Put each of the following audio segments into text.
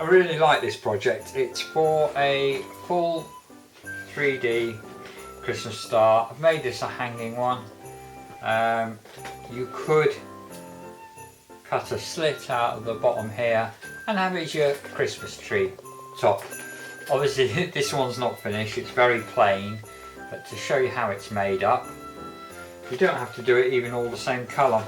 I really like this project. It's for a full 3D Christmas star. I've made this a hanging one. You could cut a slit out of the bottom here and have it as your Christmas tree top. Obviously this one's not finished, it's very plain, but to show you how it's made up, you don't have to do it even all the same colour.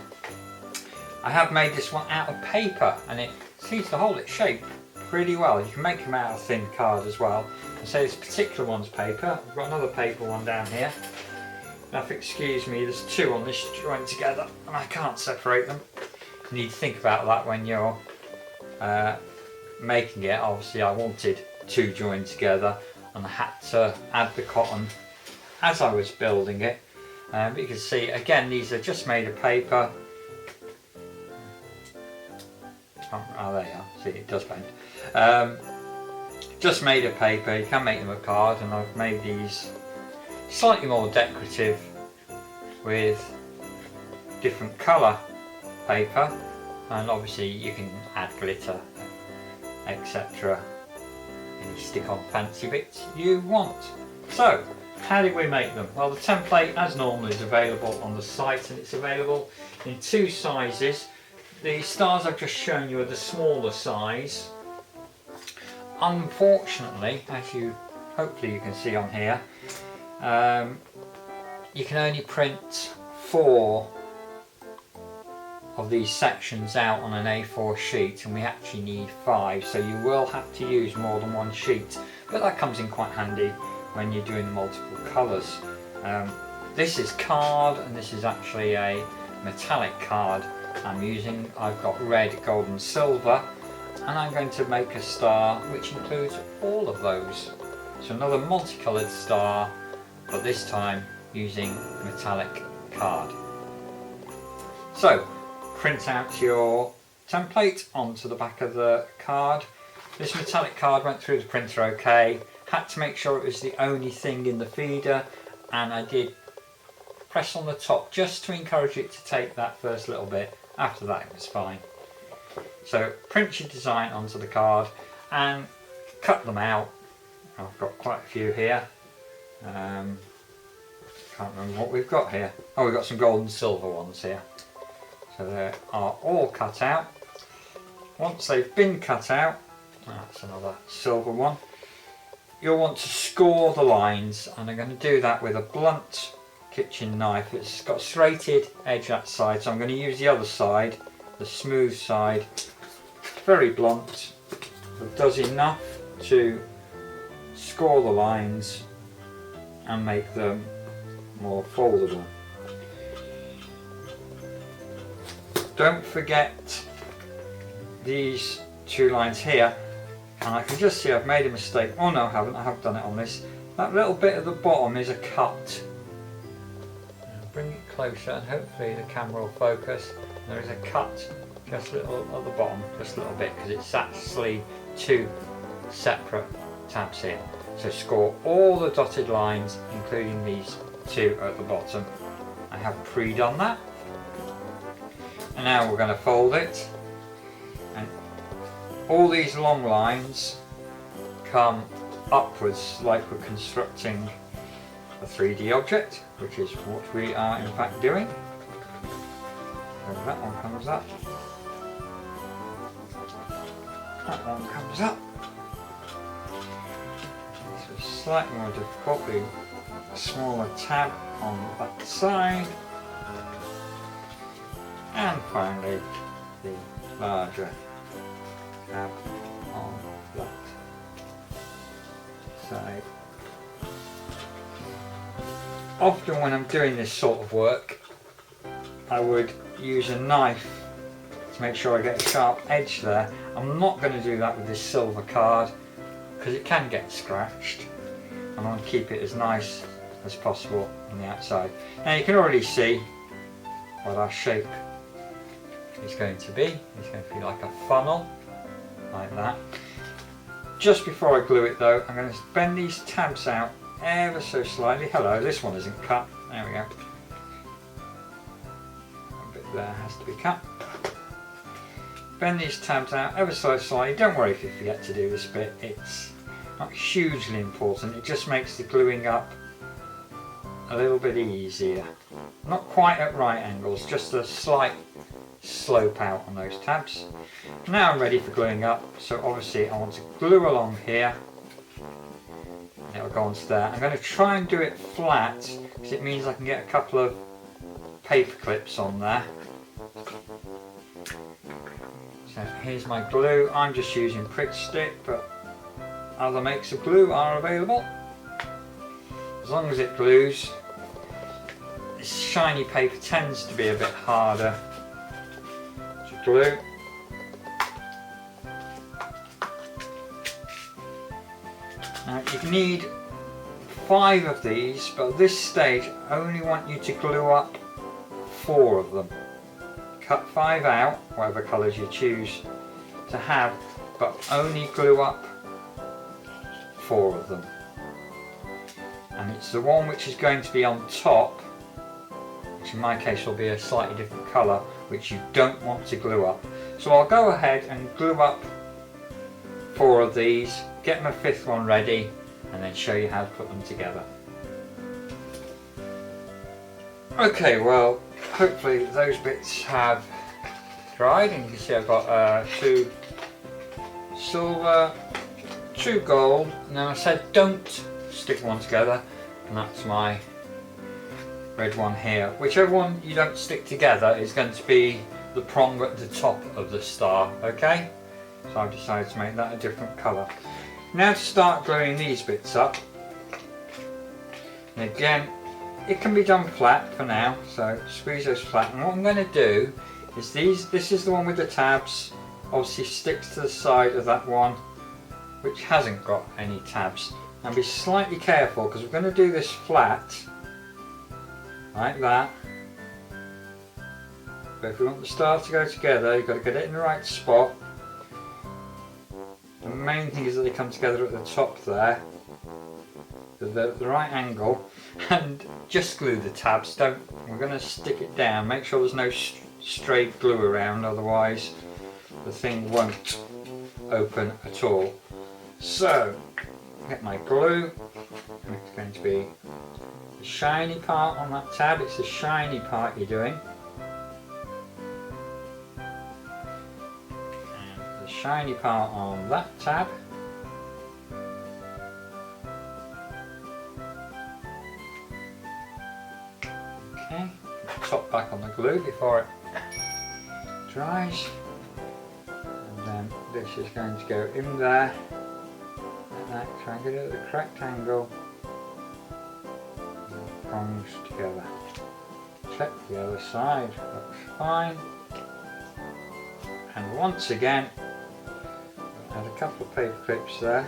I have made this one out of paper and it seems to hold its shape pretty well. You can make them out of thin card as well. And so this particular one's paper. I've got another paper one down here. Now if you excuse me, there's two on this joined together and I can't separate them. You need to think about that when you're making it. Obviously I wanted two joined together and I had to add the cotton as I was building it. But you can see again these are just made of paper. Oh, there you are. See, it does bend. Just made of paper. You can make them of card, and I've made these slightly more decorative with different colour paper, and obviously you can add glitter, etc. Any stick-on fancy bits you want. So, how did we make them? Well, the template, as normal, is available on the site, and it's available in two sizes. The stars I've just shown you are the smaller size. Unfortunately, as you hopefully you can see on here, you can only print 4 of these sections out on an A4 sheet, and we actually need 5, so you will have to use more than one sheet, but that comes in quite handy when you're doing multiple colours. This is card, and this is actually a metallic card I'm using. I've got red, gold and silver, and I'm going to make a star which includes all of those. So another multicoloured star, but this time using metallic card. So print out your template onto the back of the card. This metallic card went through the printer okay. Had to make sure it was the only thing in the feeder, and I did press on the top just to encourage it to take that first little bit. After that it was fine. So print your design onto the card and cut them out. I've got quite a few here. Can't remember what we've got here. Oh, we've got some gold and silver ones here. So they are all cut out. Once they've been cut out, that's another silver one, you'll want to score the lines, and I'm going to do that with a blunt kitchen knife. It's got a serrated edge that side, so I'm going to use the other side, the smooth side. Very blunt, but does enough to score the lines and make them more foldable. Don't forget these 2 lines here, and I can just see I've made a mistake. Oh no, I haven't. I have done it on this. That little bit at the bottom is a cut. Bring it closer and hopefully the camera will focus. There is a cut just a little at the bottom, just a little bit, because it's actually 2 separate tabs here. So score all the dotted lines, including these 2 at the bottom. I have pre-done that. And now we're going to fold it. And all these long lines come upwards like we're constructing a 3D object, which is what we are in fact doing. So that one comes up. That one comes up. This is slightly more difficult, the smaller tab on that side. And finally the larger tab on that side. Often when I'm doing this sort of work, I would use a knife to make sure I get a sharp edge there. I'm not going to do that with this silver card because it can get scratched. I want to keep it as nice as possible on the outside. Now you can already see what our shape is going to be. It's going to be like a funnel, like that. Just before I glue it though, I'm going to bend these tabs out ever so slightly. Hello, this one isn't cut. There we go. A bit there has to be cut. bend these tabs out ever so slightly. Don't worry if you forget to do this bit, it's not hugely important, it just makes the gluing up a little bit easier. Not quite at right angles, just a slight slope out on those tabs. Now I'm ready for gluing up, so obviously I want to glue along here. It'll go onto there. I'm going to try and do it flat because it means I can get a couple of paper clips on there. So here's my glue. I'm just using Pritt Stick, but other makes of glue are available. As long as it glues. This shiny paper tends to be a bit harder to glue. Now you need 5 of these, but at this stage I only want you to glue up 4 of them. Cut 5 out, whatever colours you choose to have, but only glue up 4 of them. And it's the one which is going to be on top, which in my case will be a slightly different colour, which you don't want to glue up. So I'll go ahead and glue up 4 of these, get my 5th one ready, and then show you how to put them together. Okay, well, hopefully those bits have dried, and you can see I've got 2 silver, 2 gold. Now I said don't stick one together, and that's my red one here. Whichever one you don't stick together is going to be the prong at the top of the star, okay? So I've decided to make that a different colour. Now to start gluing these bits up. And again, it can be done flat for now, so squeeze those flat. And what I'm going to do is this is the one with the tabs, obviously sticks to the side of that one which hasn't got any tabs. And be slightly careful because we're going to do this flat, like that. But if we want the star to go together, you've got to get it in the right spot. The main thing is that they come together at the top there, the right angle, and just glue the tabs. We're going to stick it down, make sure there's no stray glue around, otherwise the thing won't open at all. So, get my glue, and it's going to be the shiny part on that tab, it's the shiny part you're doing. And the shiny part on that tab. Okay, top back on the glue before it dries. And then this is going to go in there. Like that, try and get it at the correct angle. And the prongs together. Check the other side, looks fine. And once again, add a couple of paper clips there,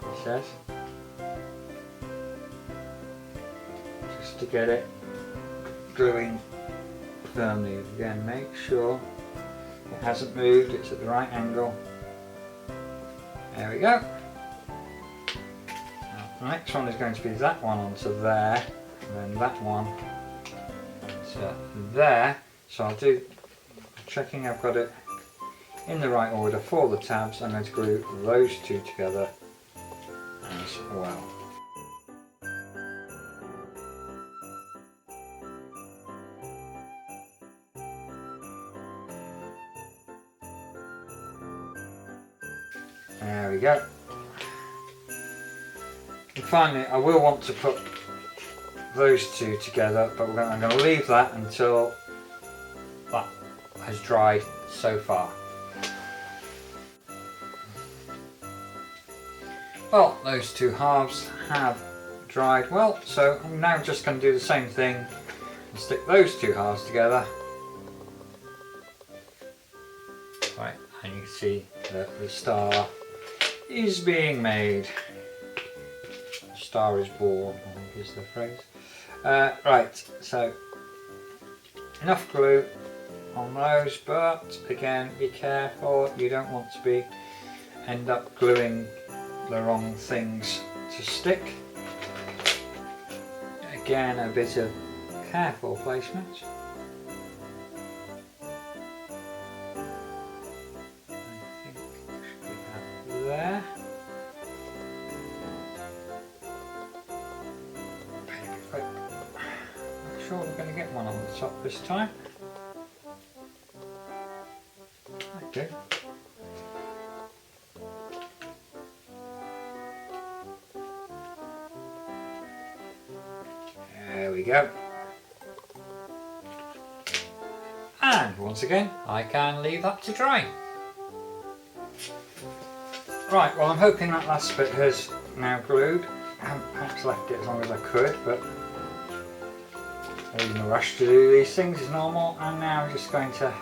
he says, just to get it gluing firmly. Again, make sure it hasn't moved, it's at the right angle. There we go. Now, the next one is going to be that one onto there, and then that one onto there. So I'll do, checking I've got it in the right order for the tabs. I'm going to glue those 2 together as well. There we go. And finally, I will want to put those 2 together, but I'm going to leave that until that has dried so far. Well, those 2 halves have dried well, so I'm now just going to do the same thing and stick those 2 halves together. Right, and you can see that the star is being made. The star is born, I think is the phrase. Right, so enough glue on those, but again be careful, you don't want to end up gluing the wrong things to stick. Again, a bit of careful placement. there. Paperclip. Not sure we're going to get one on the top this time. Okay. There we go. And once again, I can leave that to dry. Right, well I'm hoping that last bit has now glued. I haven't perhaps left it as long as I could, but I was in a rush to do these things as normal. And now I'm just going to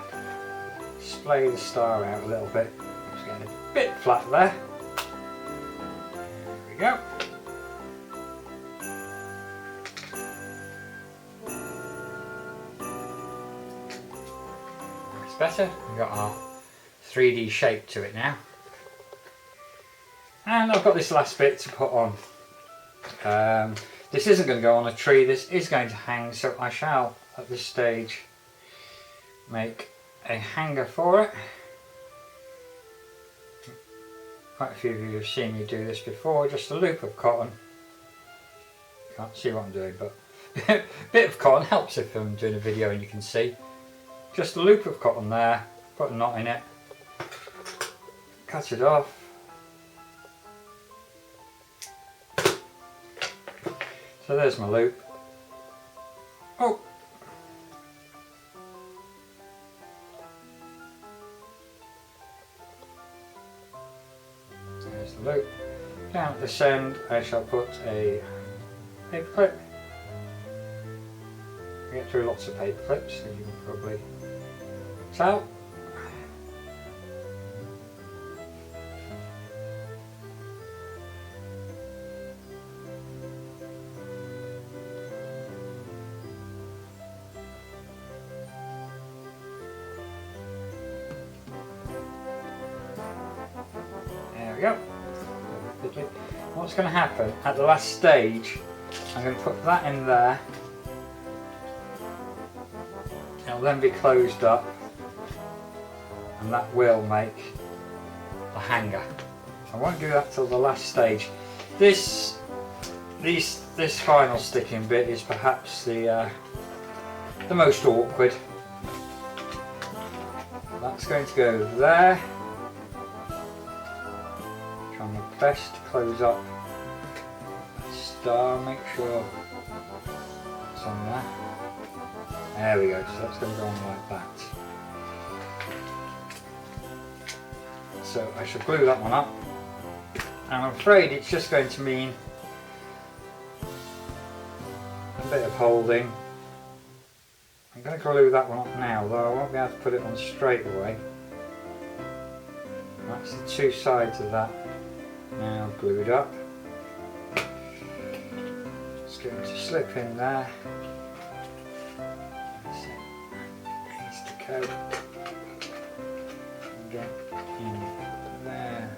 splay the star out a little bit. Just getting a bit flat there. There we go. That's better. We've got our 3D shape to it now. And I've got this last bit to put on. This isn't going to go on a tree, this is going to hang, so I shall at this stage make a hanger for it. Quite a few of you have seen me do this before, just a loop of cotton. Can't see what I'm doing, but a bit of cotton helps if I'm doing a video and you can see. Just a loop of cotton there, put a knot in it, cut it off. So there's my loop. Oh! There's the loop. Down at this end I shall put a paper clip. I get through lots of paper clips, as you can probably tell. There we go. What's going to happen at the last stage, I'm going to put that in there. It'll then be closed up and that will make the hanger. I won't do that till the last stage. This final sticking bit is perhaps the most awkward. That's going to go there. Try my best to close up that star, make sure it's on there. There we go, so that's going to go on like that. So I shall glue that one up. And I'm afraid it's just going to mean a bit of holding. I'm going to glue that one up now, though I won't be able to put it on straight away. That's the two sides of that now glued up. It's going to slip in there. Needs to go. Get in there.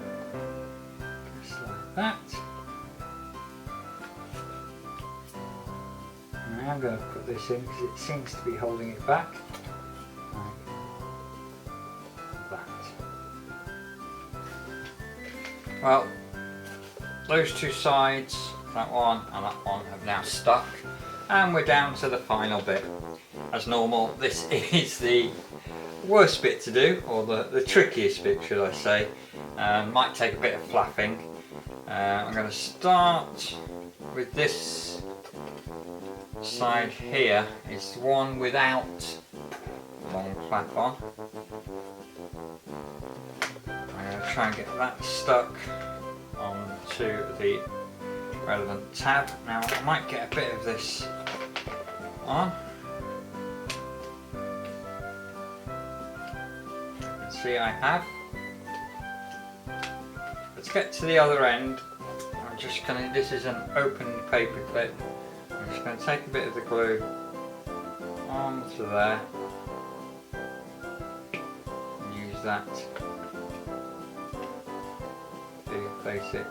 Just like that. And I'm going to put this in because it seems to be holding it back. Like that. Well, those two sides, that one and that one, have now stuck, and we're down to the final bit. As normal, this is the worst bit to do, or the trickiest bit should I say. Might take a bit of flapping. I'm going to start with this side here. It's the one without a long flap on. I'm going to try and get that stuck onto the relevant tab. Now I might get a bit of this on. See, I have. Let's get to the other end. I'm just going to, this is an open paper clip. I'm just going to take a bit of the glue onto there and use that to place it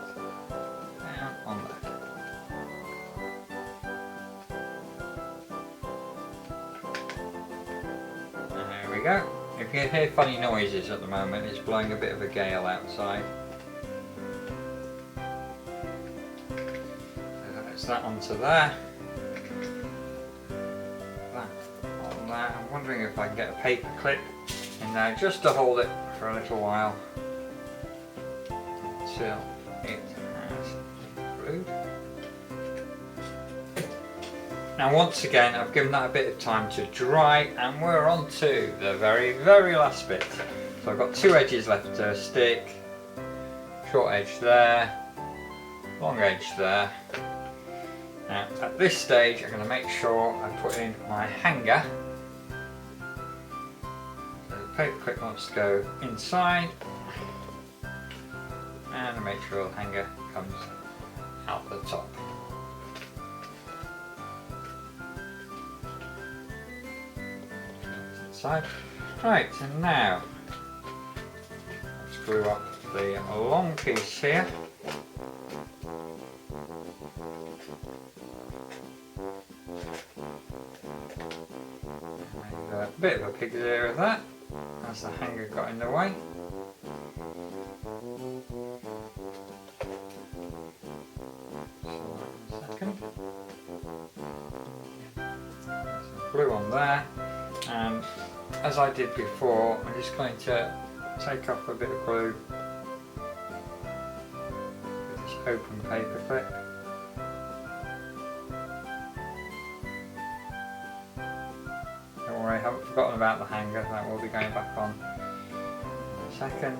down on there. And there we go. If you hear funny noises at the moment, it's blowing a bit of a gale outside. fix that onto there. That on there. I'm wondering if I can get a paper clip in there just to hold it for a little while until it has glued. Now once again I've given that a bit of time to dry and we're on to the very last bit. So I've got two edges left to stick, short edge there, long edge there. Now at this stage I'm going to make sure I put in my hanger. So the paper clip wants to go inside and I make sure the hanger comes out the top. Inside. Right, and now screw up the long piece here. Make a bit of a pig's ear of that as the hanger got in the way. So, a second. Some glue on there, and as I did before, I'm just going to take off a bit of glue with this open paper clip. Don't worry, I haven't forgotten about the hanger, that will be going back on in a second.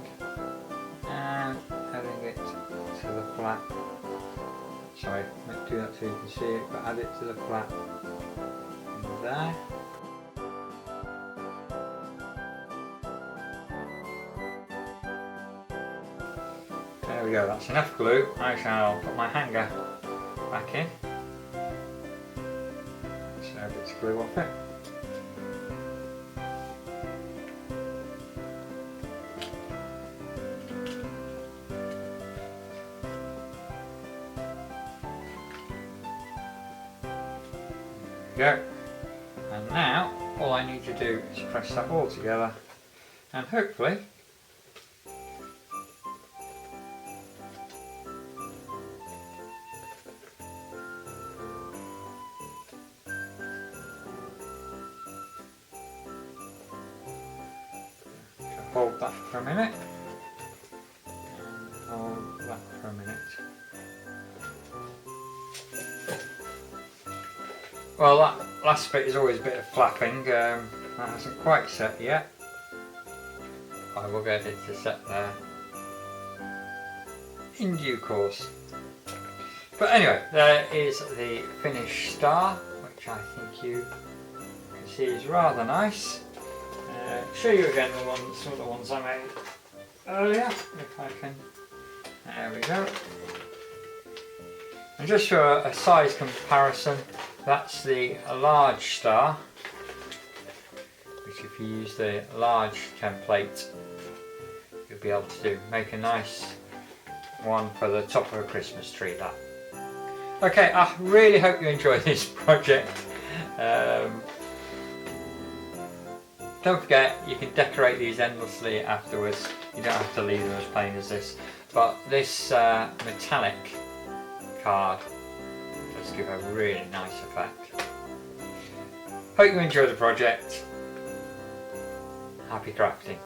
And adding it to the flap. Sorry, I won't do that so you can see it, but add it to the flap in there. There we go, that's enough glue. I shall put my hanger back in. So a bit of glue off it. There we go. And now all I need to do is press that all together and hopefully hold that for a minute and hold that for a minute. Well, that last bit is always a bit of flapping, that hasn't quite set yet. I will get it to set there in due course. But anyway, there is the finished star, which I think you can see is rather nice. Show you again some of the ones I made earlier, if I can. There we go. And just for a size comparison, that's the large star, which if you use the large template, you'll be able to make a nice one for the top of a Christmas tree. That. Okay, I really hope you enjoyed this project. Don't forget, you can decorate these endlessly afterwards. You don't have to leave them as plain as this. But this metallic card does give a really nice effect. Hope you enjoyed the project. Happy crafting.